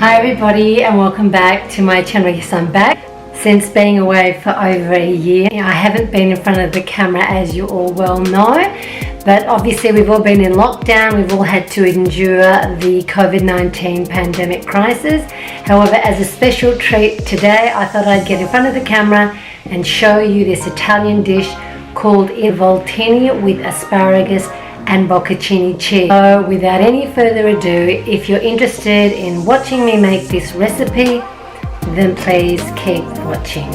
Hi everybody and welcome back to my channel. Yes, I'm back. Since being away for over a year, I haven't been in front of the camera, as you all well know, but obviously we've all been in lockdown. We've all had to endure the COVID-19 pandemic crisis. However, as a special treat today, I thought I'd get in front of the camera and show you this Italian dish called involtini with asparagus and bocconcini cheese. So without any further ado, if you're interested in watching me make this recipe, then please keep watching.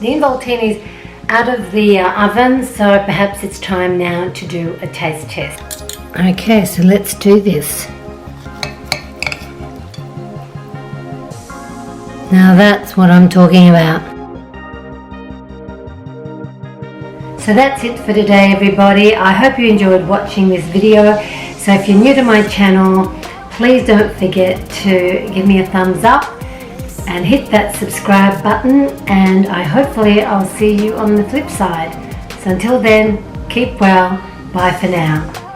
The involtini is out of the oven, so perhaps it's time now to do a taste test. Okay, so let's do this. Now that's what I'm talking about. So that's it for today, everybody. I hope you enjoyed watching this video. So if you're new to my channel, please don't forget to give me a thumbs up and hit that subscribe button, and hopefully I'll see you on the flip side. So until then, keep well. Bye for now.